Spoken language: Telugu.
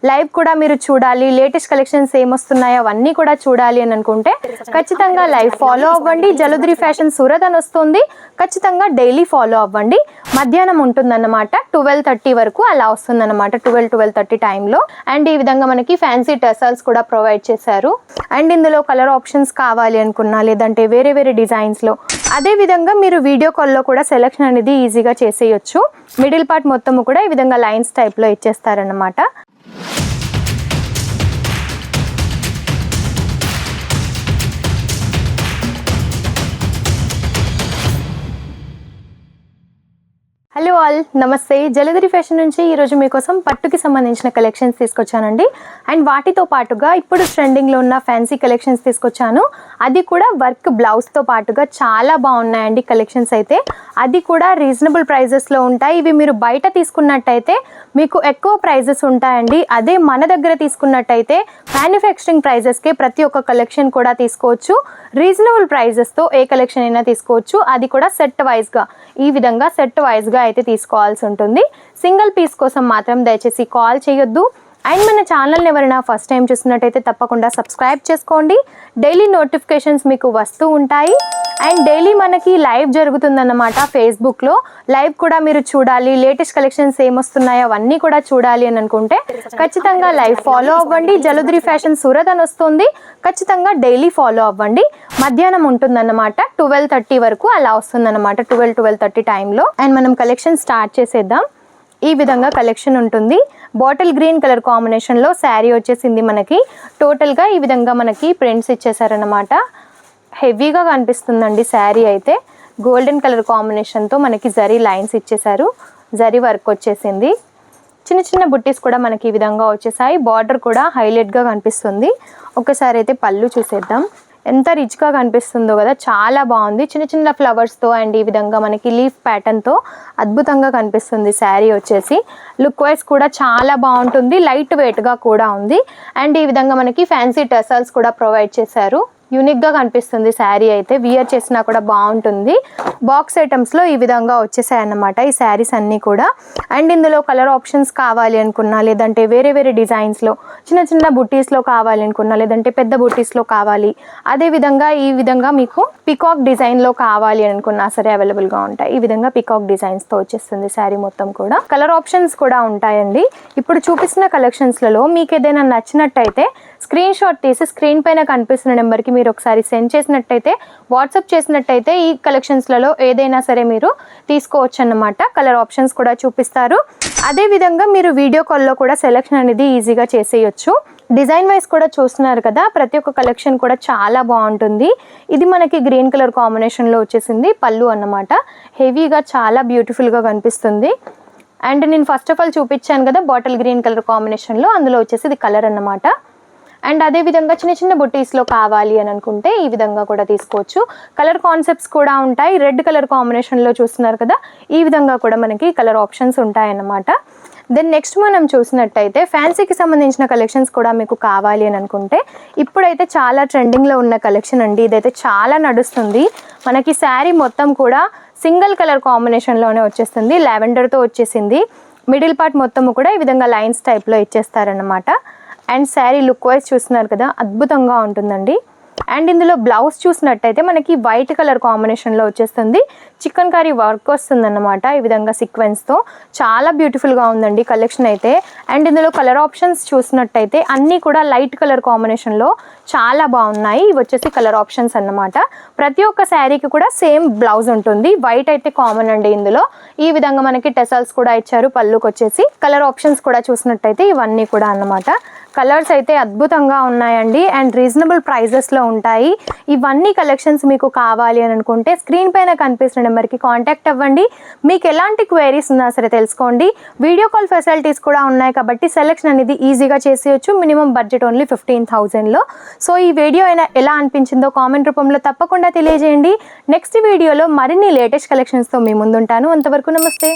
లైవ్ కూడా మీరు చూడాలి, లేటెస్ట్ కలెక్షన్స్ ఏమొస్తున్నాయో అవన్నీ కూడా చూడాలి అని అనుకుంటే ఖచ్చితంగా లైవ్ ఫాలో అవ్వండి. జలధరి ఫ్యాషన్ సూరత్ అని వస్తుంది, ఖచ్చితంగా డైలీ ఫాలో అవ్వండి. మధ్యాహ్నం ఉంటుందన్నమాట, 12:30 వరకు అలా వస్తుందన్నమాట, 12-12:30 టైంలో. అండ్ ఈ విధంగా మనకి ఫ్యాన్సీ టెసల్స్ కూడా ప్రొవైడ్ చేశారు. అండ్ ఇందులో కలర్ ఆప్షన్స్ కావాలి అనుకున్నా, లేదంటే వేరే వేరే డిజైన్స్లో, అదే విధంగా మీరు వీడియో కాల్లో కూడా సెలెక్షన్ అనేది ఈజీగా చేసేయచ్చు. మిడిల్ పార్ట్ మొత్తము కూడా ఈ విధంగా లైన్స్ టైప్లో ఇచ్చేస్తారన్నమాట. హలో ఆల్, నమస్తే. జలధరి ఫ్యాషన్ నుంచి ఈరోజు మీకోసం పట్టుకి సంబంధించిన కలెక్షన్స్ తీసుకొచ్చానండి. అండ్ వాటితో పాటుగా ఇప్పుడు ట్రెండింగ్లో ఉన్న ఫ్యాన్సీ కలెక్షన్స్ తీసుకొచ్చాను. అది కూడా వర్క్ బ్లౌజ్తో పాటుగా చాలా బాగున్నాయండి కలెక్షన్స్ అయితే. అది కూడా రీజనబుల్ ప్రైజెస్లో ఉంటాయి. ఇవి మీరు బయట తీసుకున్నట్టయితే మీకు ఎక్కువ ప్రైజెస్ ఉంటాయండి. అదే మన దగ్గర తీసుకున్నట్టయితే మ్యానుఫ్యాక్చరింగ్ ప్రైజెస్కే ప్రతి ఒక్క కలెక్షన్ కూడా తీసుకోవచ్చు. రీజనబుల్ ప్రైజెస్తో ఏ కలెక్షన్ అయినా తీసుకోవచ్చు. అది కూడా సెట్ వైజ్గా, ఈ విధంగా సెట్ వైజ్గా అయితే తీసుకోవాల్సి ఉంటుంది. సింగిల్ పీస్ కోసం మాత్రం దయచేసి కాల్ చేయొద్దు. అండ్ మన ఛానల్ని ఎవరైనా ఫస్ట్ టైం చూస్తున్నట్టయితే తప్పకుండా సబ్స్క్రైబ్ చేసుకోండి. డైలీ నోటిఫికేషన్స్ మీకు వస్తూ ఉంటాయి. అండ్ డైలీ మనకి లైవ్ జరుగుతుందన్నమాట ఫేస్బుక్లో. లైవ్ కూడా మీరు చూడాలి, లేటెస్ట్ కలెక్షన్స్ ఏమొస్తున్నాయో అవన్నీ కూడా చూడాలి అని అనుకుంటే ఖచ్చితంగా లైవ్ ఫాలో అవ్వండి. జలధరి ఫ్యాషన్ సూరత్ అని వస్తుంది, ఖచ్చితంగా డైలీ ఫాలో అవ్వండి. మధ్యాహ్నం ఉంటుందన్నమాట, 12:30 వరకు అలా వస్తుందన్నమాట, 12-12:30 టైంలో. అండ్ మనం కలెక్షన్ స్టార్ట్ చేసేద్దాం. ఈ విధంగా కలెక్షన్ ఉంటుంది. బాటిల్ గ్రీన్ కలర్ కాంబినేషన్లో శారీ వచ్చేసింది మనకి. టోటల్గా ఈ విధంగా మనకి ప్రింట్స్ ఇచ్చేసారనమాట. హెవీగా కనిపిస్తుందండి శారీ అయితే. గోల్డెన్ కలర్ కాంబినేషన్తో మనకి జరీ లైన్స్ ఇచ్చేసారు, జరీ వర్క్ వచ్చేసింది. చిన్న చిన్న బుట్టీస్ కూడా మనకి ఈ విధంగా వచ్చేసాయి. బార్డర్ కూడా హైలైట్గా కనిపిస్తుంది. ఒకసారి అయితే పళ్ళు చూసేద్దాం. ఎంత రిచ్గా కనిపిస్తుందో కదా, చాలా బాగుంది. చిన్న చిన్న ఫ్లవర్స్తో అండ్ ఈ విధంగా మనకి లీఫ్ ప్యాటర్న్తో అద్భుతంగా కనిపిస్తుంది శారీ వచ్చేసి. లుక్ వైజ్ కూడా చాలా బాగుంటుంది, లైట్ వెయిట్గా కూడా ఉంది. అండ్ ఈ విధంగా మనకి ఫ్యాన్సీ టెసల్స్ కూడా ప్రొవైడ్ చేశారు. యూనిక్గా కనిపిస్తుంది శారీ అయితే, వియర్ చేసినా కూడా బాగుంటుంది. బాక్స్ ఐటమ్స్లో ఈ విధంగా వచ్చేసాయి అన్నమాట ఈ శారీస్ అన్నీ కూడా. అండ్ ఇందులో కలర్ ఆప్షన్స్ కావాలి అనుకున్నా, లేదంటే వేరే వేరే డిజైన్స్లో, చిన్న చిన్న బుట్టీస్లో కావాలి అనుకున్నా, లేదంటే పెద్ద బుట్టీస్లో కావాలి, అదేవిధంగా ఈ విధంగా మీకు పికాక్ డిజైన్లో కావాలి అనుకున్నా సరే అవైలబుల్గా ఉంటాయి. ఈ విధంగా పికాక్ డిజైన్స్తో వచ్చేస్తుంది శారీ మొత్తం కూడా. కలర్ ఆప్షన్స్ కూడా ఉంటాయండి. ఇప్పుడు చూపిస్తున్న కలెక్షన్స్లలో మీకు ఏదైనా నచ్చినట్టయితే స్క్రీన్ షాట్ తీసి స్క్రీన్ పైన కనిపిస్తున్న నెంబర్కి మీరు ఒకసారి సెండ్ చేసినట్టయితే, వాట్సాప్ చేసినట్టయితే ఈ కలెక్షన్స్లలో ఏదైనా సరే మీరు తీసుకోవచ్చు అన్నమాట. కలర్ ఆప్షన్స్ కూడా చూపిస్తారు. అదేవిధంగా మీరు వీడియో కాల్లో కూడా సెలెక్షన్ అనేది ఈజీగా చేసేయచ్చు. డిజైన్ వైజ్ కూడా చూస్తున్నారు కదా, ప్రతి ఒక్క కలెక్షన్ కూడా చాలా బాగుంటుంది. ఇది మనకి గ్రీన్ కలర్ కాంబినేషన్లో వచ్చేసింది పళ్ళు అన్నమాట. హెవీగా చాలా బ్యూటిఫుల్గా కనిపిస్తుంది. అండ్ నేను ఫస్ట్ ఆఫ్ ఆల్ చూపించాను కదా బాటిల్ గ్రీన్ కలర్ కాంబినేషన్లో, అందులో వచ్చేసి ఇది కలర్ అన్నమాట. అండ్ అదేవిధంగా చిన్న చిన్న బుట్టీస్లో కావాలి అని అనుకుంటే ఈ విధంగా కూడా తీసుకోవచ్చు. కలర్ కాన్సెప్ట్స్ కూడా ఉంటాయి. రెడ్ కలర్ కాంబినేషన్లో చూస్తున్నారు కదా, ఈ విధంగా కూడా మనకి కలర్ ఆప్షన్స్ ఉంటాయన్నమాట. దెన్ నెక్స్ట్ మనం చూసినట్టయితే ఫ్యాన్సీకి సంబంధించిన కలెక్షన్స్ కూడా మీకు కావాలి అని అనుకుంటే ఇప్పుడైతే చాలా ట్రెండింగ్లో ఉన్న కలెక్షన్ అండి. ఇదైతే చాలా నడుస్తుంది. మనకి శారీ మొత్తం కూడా సింగిల్ కలర్ కాంబినేషన్లోనే వచ్చేస్తుంది, లావెండర్తో వచ్చేసింది. మిడిల్ పార్ట్ మొత్తము కూడా ఈ విధంగా లైన్స్ టైప్లో ఇచ్చేస్తారనమాట. అండ్ శారీ లుక్ వైజ్ చూస్తున్నారు కదా, అద్భుతంగా ఉంటుందండి. అండ్ ఇందులో బ్లౌజ్ చూసినట్టయితే మనకి వైట్ కలర్ కాంబినేషన్లో వచ్చేస్తుంది. చికెన్ కర్రీ వర్క్ వస్తుందన్నమాట ఈ విధంగా సీక్వెన్స్తో. చాలా బ్యూటిఫుల్గా ఉందండి కలెక్షన్ అయితే. అండ్ ఇందులో కలర్ ఆప్షన్స్ చూసినట్టయితే అన్నీ కూడా లైట్ కలర్ కాంబినేషన్లో చాలా బాగున్నాయి. ఇవి వచ్చేసి కలర్ ఆప్షన్స్ అన్నమాట. ప్రతి ఒక్క శారీకి కూడా సేమ్ బ్లౌజ్ ఉంటుంది. వైట్ అయితే కామన్ అండి ఇందులో. ఈ విధంగా మనకి టెసల్స్ కూడా ఇచ్చారు పళ్ళుకి వచ్చేసి. కలర్ ఆప్షన్స్ కూడా చూసినట్టయితే ఇవన్నీ కూడా అన్నమాట. కలర్స్ అయితే అద్భుతంగా ఉన్నాయండి అండ్ రీజనబుల్ ప్రైజెస్లో ఉంటాయి. ఇవన్నీ కలెక్షన్స్ మీకు కావాలి అని అనుకుంటే స్క్రీన్ పైన కనిపిస్తున్న నెంబర్కి కాంటాక్ట్ అవ్వండి. మీకు ఎలాంటి క్వైరీస్ ఉన్నా సరే తెలుసుకోండి. వీడియో కాల్ ఫెసిలిటీస్ కూడా ఉన్నాయి కాబట్టి సెలెక్షన్ అనేది ఈజీగా చేసేయచ్చు. మినిమం బడ్జెట్ ఓన్లీ 15,000లో. సో ఈ వీడియో అయినా ఎలా అనిపించిందో కామెంట్ రూపంలో తప్పకుండా తెలియజేయండి. నెక్స్ట్ వీడియోలో మరిన్ని లేటెస్ట్ కలెక్షన్స్తో మీ ముందుంటాను. అంతవరకు నమస్తే.